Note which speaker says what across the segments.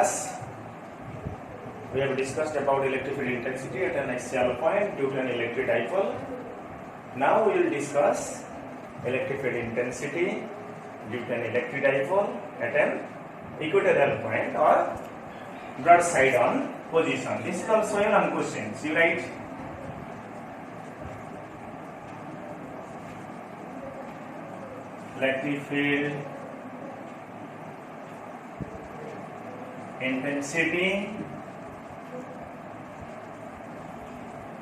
Speaker 1: class, we have discussed about electric field intensity at an axial point due to an electric dipole. Now we will discuss electric field intensity due to an electric dipole at an equatorial point or broadside on position. This is also a long question. You write electric field intensity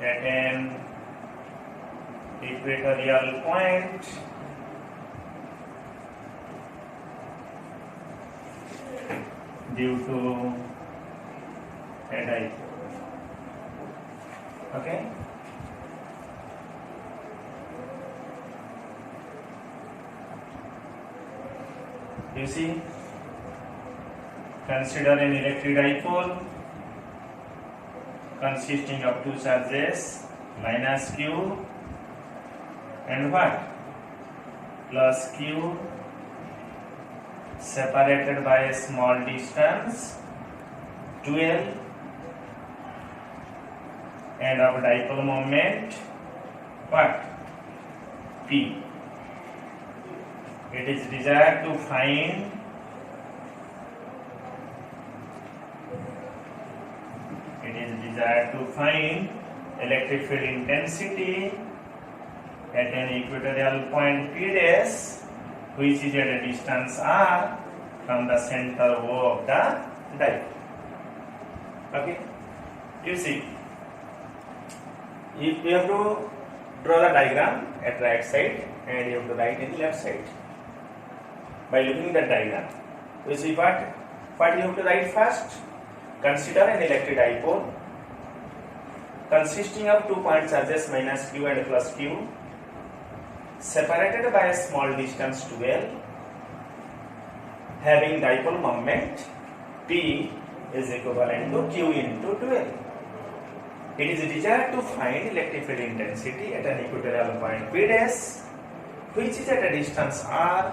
Speaker 1: at an equatorial point due to a dipole. Okay. You see, consider an electric dipole consisting of two charges minus q and what? Plus q, separated by a small distance 12, and of dipole moment what? P. It is desired to find electric field intensity at an equatorial point P dash, which is at a distance r from the center O of the dipole. Okay, you see, if you have to draw the diagram at right side and you have to write in left side. By looking at the diagram, you see what you have to write first. Consider an electric dipole consisting of 2 point charges minus q and plus q, separated by a small distance 12, having dipole moment P is equivalent to q into 12. It is desired to find electric field intensity at an equatorial point P dash, which is at a distance r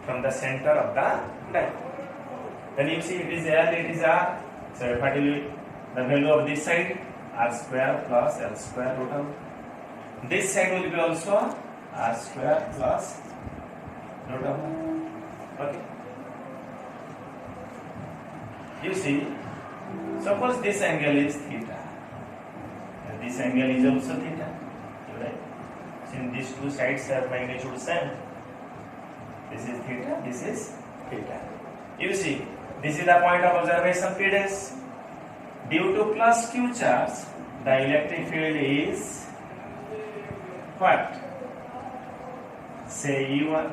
Speaker 1: from the center of the dipole. Then you see it is L, it is R. So what will be the value of this side? R square plus L square root of. This side will be also R square plus root of. Okay. You see, suppose this angle is theta, and this angle is also theta. Right? Since these two sides have magnitude same, this is theta, this is theta. You see, this is the point of observation P dash. Due to plus q charge, the electric field is what? Say E1.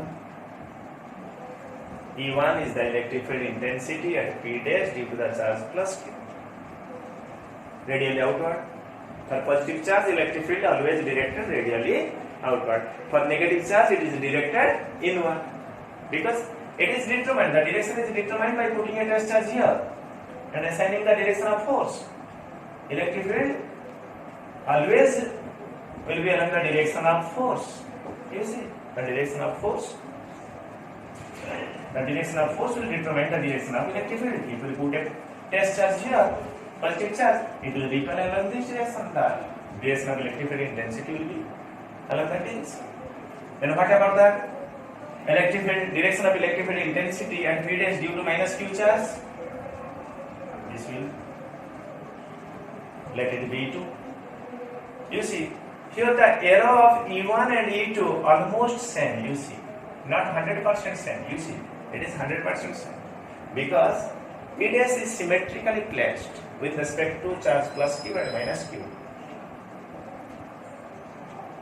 Speaker 1: E1 is the electric field intensity at P dash due to the charge plus q. Radially outward. For positive charge, electric field always directed radially outward. For negative charge, it is directed inward. Because it is determined, the direction is determined by putting a test charge here and assigning the direction of force. Electric field always will be along the direction of force. You see, the direction of force. The direction of force will determine the direction of electric field. If we put a test charge here, positive charge, it will repel along this direction. The direction of electric field intensity will be along that direction. Then what about the electric field, direction of electric field intensity and P dash due to minus q charge? This will let it be 2. You see, here the arrow of E1 and E2 almost same. You see, not 100% same. You see, it is 100% same because P dash is symmetrically placed with respect to charge plus q and minus q.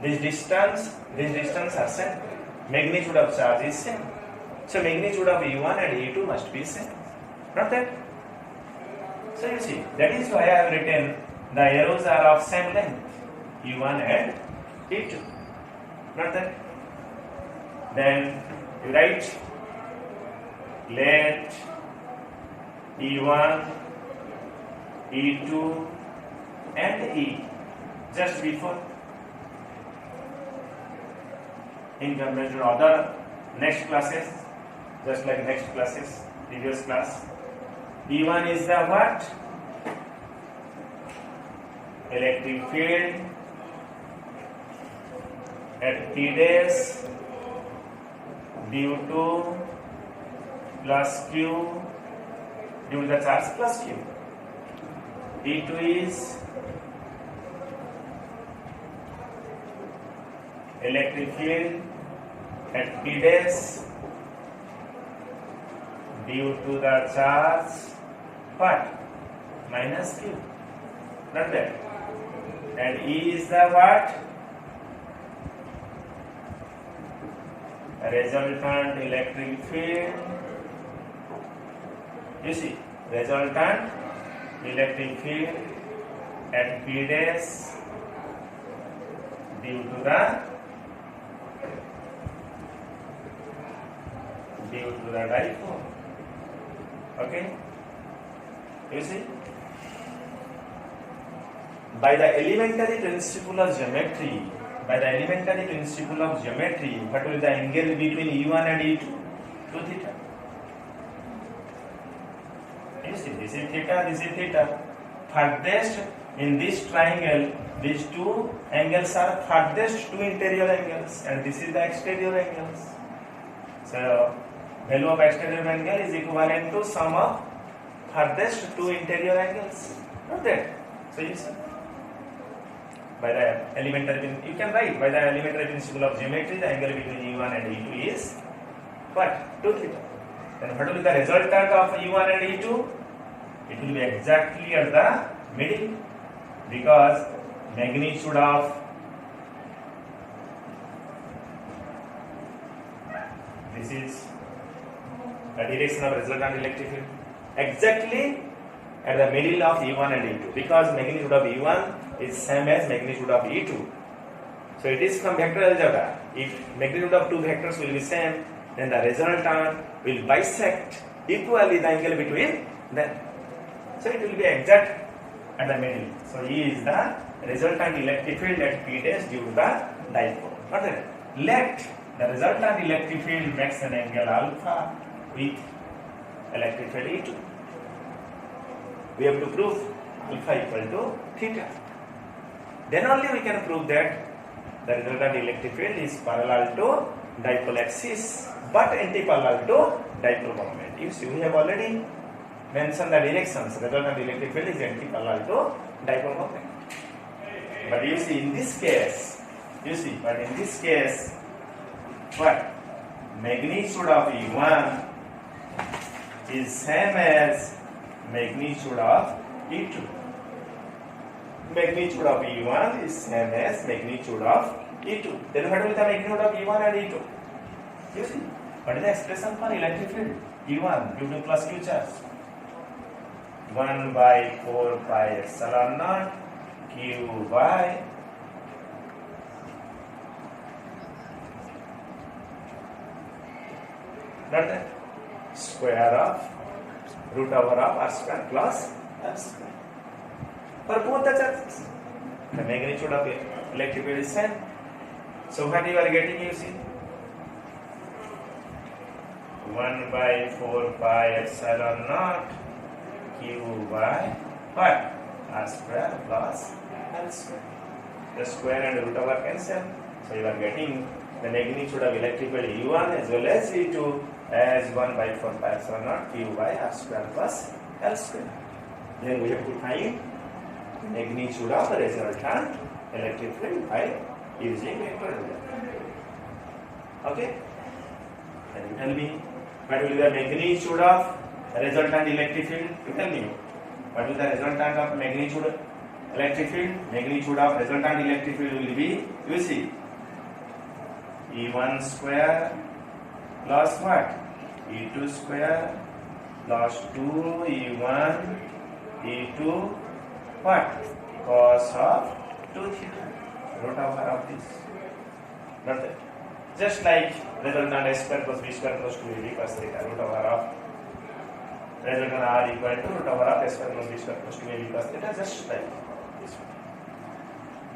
Speaker 1: This distance are same. Magnitude of charge is same. So magnitude of E1 and E2 must be same. Not that? So you see, that is why I have written the arrows are of same length, E1 and E2. Not that? Then you write, let E1, E2 and E just before in comparison to other next classes, just like next classes, previous class, E1 is the what? Electric field at P dash due to plus Q due to the charge plus Q. E2 is electric field at P dash due to the charge what? Minus Q. Not that. And E is the what? Resultant electric field. You see, resultant electric field at P dash due to the dipole. Okay? You see? By the elementary principle of geometry, what will the angle between E1 and E2? 2 theta. You see, this is theta. Farthest in this triangle, these two angles are farthest two interior angles, and this is the exterior angles. So, value of exterior angle is equivalent to sum of farthest two interior angles. Not that. So you see, by the elementary, you can write by the elementary principle of geometry, the angle between E1 and E2 is what? 2 theta. Then what will be the resultant of E1 and E2? It will be exactly at the middle, because magnitude of this is the direction of resultant electric field exactly at the middle of E1 and E2, because magnitude of E1 is same as magnitude of E2. So it is from vector algebra. If magnitude of two vectors will be same, then the resultant will bisect equally the angle between them. So it will be exact at the middle. So E is the resultant electric field at P dash due to the dipole. Okay. Let the resultant electric field makes an angle alpha with electric field E2. We have to prove alpha equal to theta. Then only we can prove that the resultant electric field is parallel to dipole axis but anti-parallel to dipole moment. You see, we have already mentioned the directions. Resultant electric field is anti-parallel to dipole moment. But you see, in this case, what? Magnitude of E1 is same as magnitude of E2. Magnitude of E1 is same as magnitude of E2. Then what will be the magnitude of E1 and E2? You see, what is the expression for electric field? E1 due to plus Q charge. 1 by 4 pi epsilon naught Q by square of root over of r square plus f square. For both the charges, the magnitude of electric field is same. So what you are getting, you see, 1 by 4 pi epsilon naught Q by what? R square plus L square. The square and root over cancel. So you are getting the magnitude of electric field E1 as well as E2 as 1 by 4 pi epsilon naught Q by R square plus L square. Then we have to find the magnitude of the resultant electric field by using vector algebra. Okay? Can you tell me what will be the magnitude of resultant electric field? You tell me. What is the resultant of magnitude electric field? Magnitude of resultant electric field will be, you see, E1 square plus what? E2 square plus 2 E1 E2 what? Cos of 2 theta root over of this. Not that. Just like resultant S square plus B square plus 2AB cos theta root over of resultant R equal to root over of S square plus B square plus 2AB cos theta, just like this one.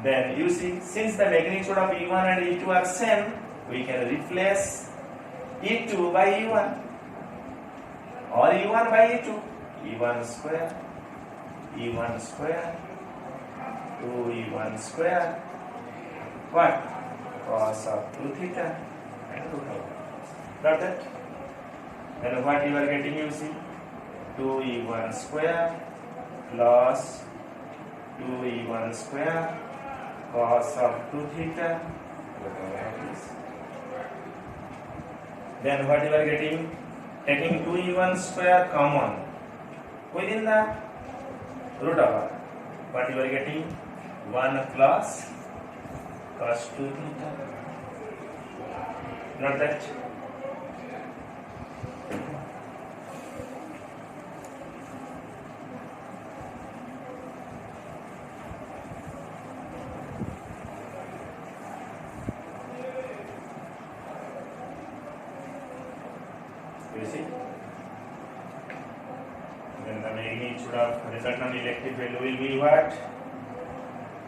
Speaker 1: Then you see, since the magnitude of E1 and E2 are same, we can replace E2 by E1 or E1 by E2. E1 square, E1 square, 2E1 square, what? Cos of 2 theta and root over. Got that? And what you are getting, you see? 2E1 square plus 2E1 square cos of 2 theta, whatever it is. Then what you are getting? Taking 2E1 square common within the root over. What you are getting? 1 plus cos 2 theta. Not that? You see? Then the magnitude of resultant electric value will be what?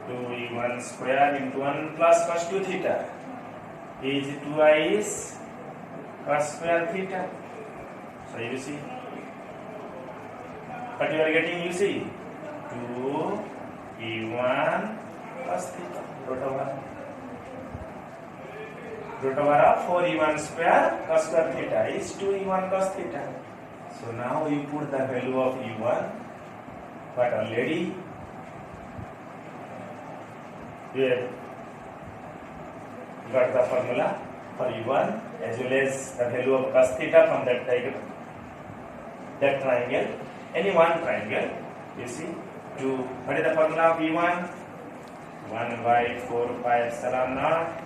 Speaker 1: 2E1 square into 1 plus cos 2 theta is 2I is cos square theta. So you see what you are getting, you see 2E1 cos theta root over of 4E1 square cos square theta is 2E1 cos theta. So now you put the value of E1, but already you have got the formula for E1 as well as the value of cos theta from that diagram, that triangle, any one triangle. You see, what is the formula of E1? 1 by 4 pi epsilon naught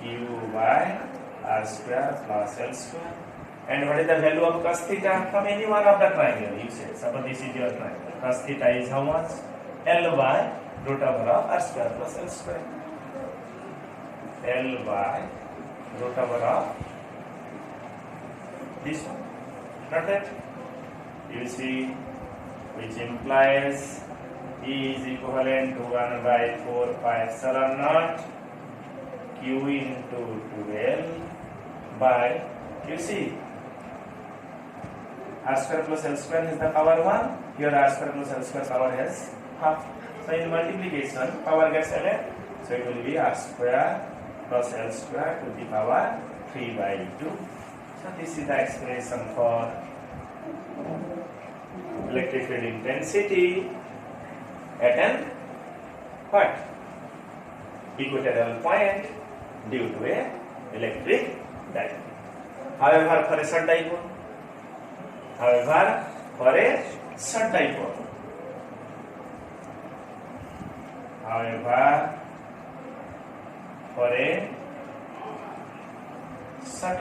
Speaker 1: Q by R square plus L square. And what is the value of cos theta from any one of the triangle? You say, suppose this is your triangle. Cos theta is how much? L by root over of R square plus L square. L by root over of this one. Not that? You see, which implies E is equivalent to 1 by 4 pi epsilon naught Q into 2L by, you see, R square plus L square is the power 1. Here R square plus L square power has half. So in multiplication, power gets added. So it will be R square plus L square to the power 3 by 2. So this is the expression for electric field intensity at an what? Equatorial point due to a electric dipole. However, for a short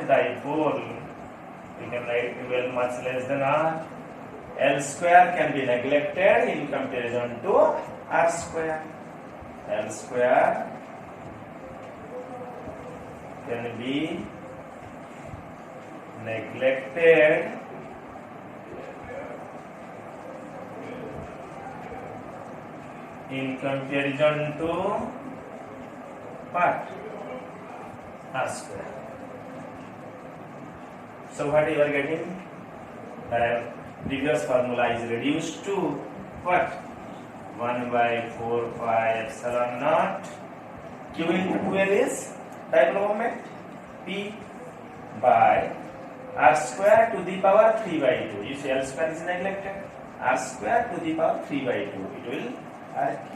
Speaker 1: dipole, we can write 12 much less than R. L square can be neglected in comparison to R square. L square can be neglected in comparison to what? R square. So what you are getting? The previous formula is reduced to what? 1 by 4 pi epsilon naught Q into 2L is dipole moment P by R square to the power 3 by 2. You see L square is neglected. R square to the power 3 by 2. It will RQ.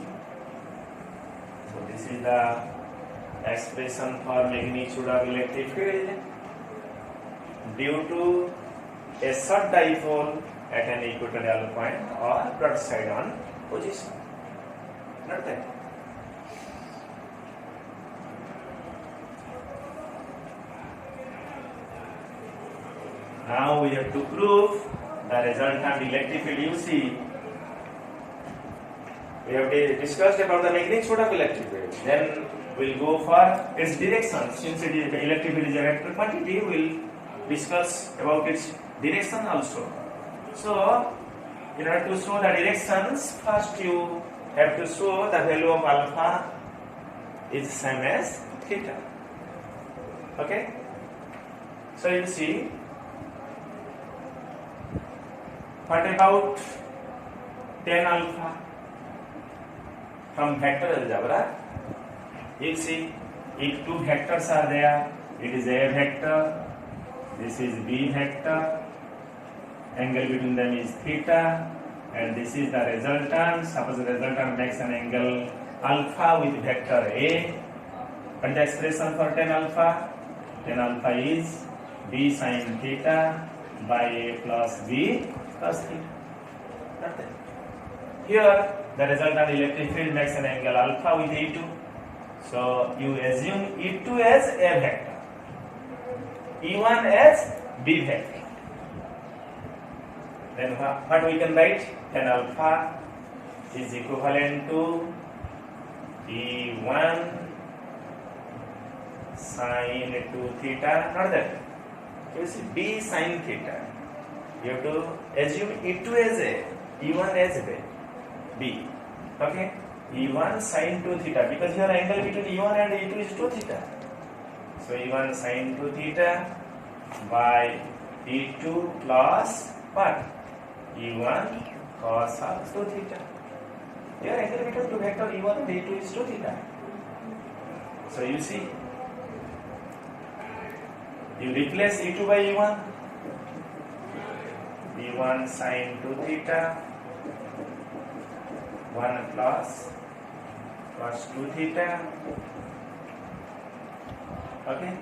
Speaker 1: So this is the expression for magnitude of electric field due to a short dipole at an equatorial point or broadside on position. Not that. Now we have to prove the resultant electric field. You see, we have discussed about the magnitude of electric field. Then we'll go for its direction. Since it is electric field is a vector quantity, we'll discuss about its direction also. So, in order to show the directions, first you have to show the value of alpha is same as theta. Okay? So you see, What about tan alpha? From vector algebra, you see, if two vectors are there, it is A vector, this is B vector, angle between them is theta, and this is the resultant. Suppose the resultant makes an angle alpha with vector A. What is the expression for tan alpha? Tan alpha is B sin theta by A plus B cos theta. Nothing. Here, the resultant electric field makes an angle alpha with E2. So, you assume E2 as A vector, E1 as B vector. Then what we can write? Tan alpha is equivalent to E1 sin 2 theta, not that. You see, B sin theta. You have to assume E2 as A, E1 as B. Okay? E1 sin 2 theta, because here angle between E1 and E2 is 2 theta. So E1 sin 2 theta by E2 plus what? E1 cos of 2 theta. Here angle between two vector E1 and E2 is 2 theta. So you see, you replace E2 by E1. E1 sin 2 theta 1 plus cos 2 theta. Okay.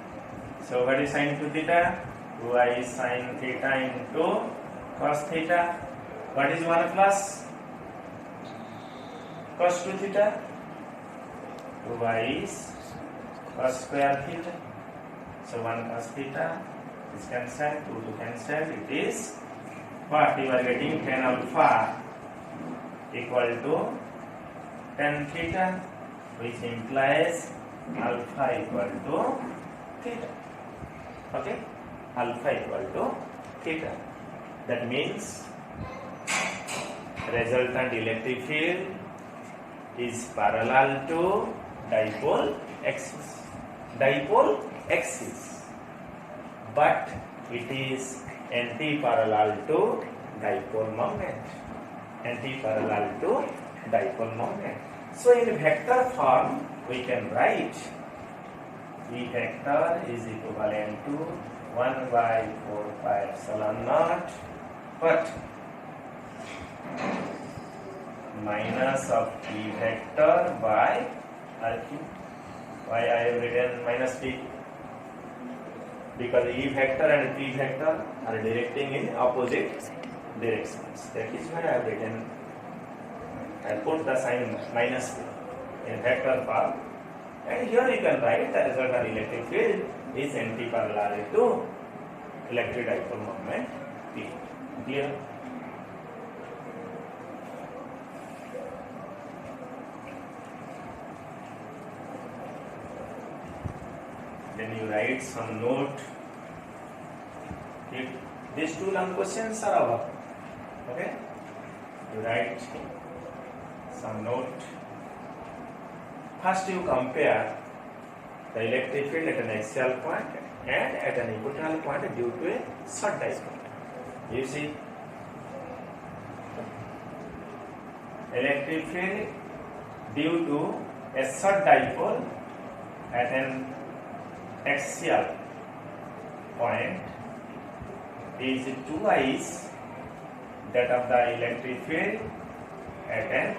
Speaker 1: So what is sin 2 theta? 2i sin theta into cos theta. What is 1 plus cos 2 theta? 2i is cos square theta. So 1 cos theta is cancelled, 2 to cancel. It is what you are getting? Tan alpha equal to tan theta, which implies alpha equal to theta. Okay? Alpha equal to theta. That means resultant electric field is parallel to dipole axis. Dipole axis. But it is anti-parallel to dipole moment. Anti-parallel to dipole moment. So in vector form, we can write E vector is equivalent to 1 by 4 pi epsilon naught, but minus of E vector by RQ. Why I have written minus P? Because E vector and P vector are directing in opposite directions. That is why I have written, I put the sign minus P in vector form. And here you can write the resultant electric field is anti-parallel to electric dipole moment P. Clear? Then you write some note. If these two long questions are over, okay? You write some note. First you compare the electric field at an axial point and at an equatorial point due to a short dipole. You see, electric field due to a short dipole at an axial point is twice that of the electric field at an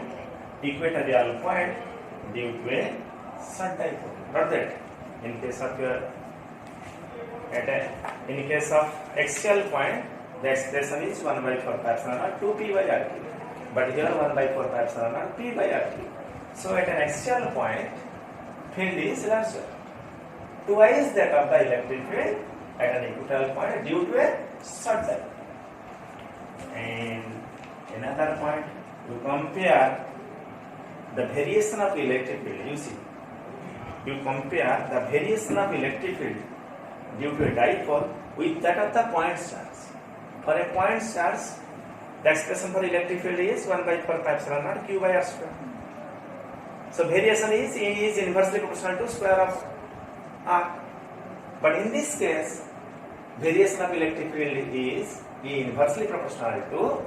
Speaker 1: equatorial point due to a short dipole. Not that in case of in case of axial point, the expression is 1 by 4 pi epsilon naught 2p by RQ. But here 1 by 4 pi epsilon naught p by RQ. So at an axial point, field is larger, twice that of the electric field at an equatorial point due to a short dipole. And another point, you compare the variation of electric field. You see, you compare the variation of electric field due to a dipole with that of the point charge. For a point charge, the expression for electric field is 1 by 4 pi epsilon naught q by r square. So variation is inversely proportional to square of r. But in this case, variation of electric field is inversely proportional to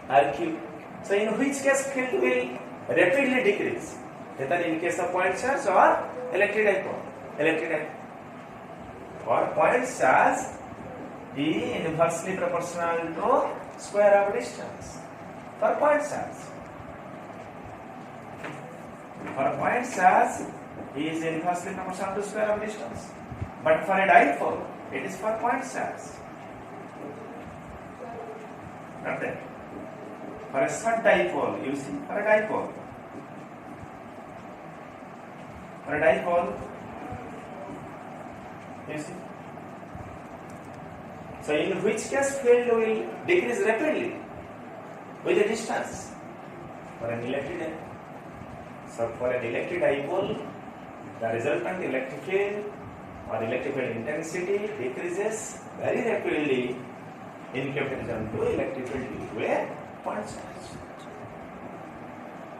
Speaker 1: RQ. So in which case field will rapidly decrease? Whether in case of point charge or electric dipole. For point charge E inversely proportional to square of distance. For point charge E is inversely proportional to square of distance. But for a dipole, it is for point charge. Not that. For a short dipole, you see, for a dipole, you see. So in which case field will decrease rapidly with the distance? For an electric dipole. So for an electric dipole, the resultant electric field or electric field intensity decreases very rapidly in comparison to electric field due to a point charge.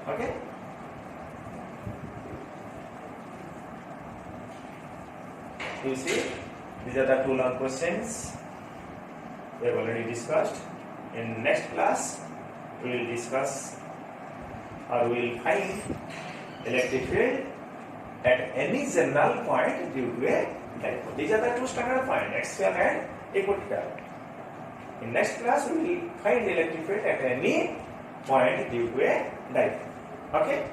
Speaker 1: Okay? You see, these are the two long questions we have already discussed. In next class, we will discuss or we will find electric field at any general point due to a dipole. These are the two standard points, axial and equatorial. In next class, we will find electric field at any point due to a dipole. Okay?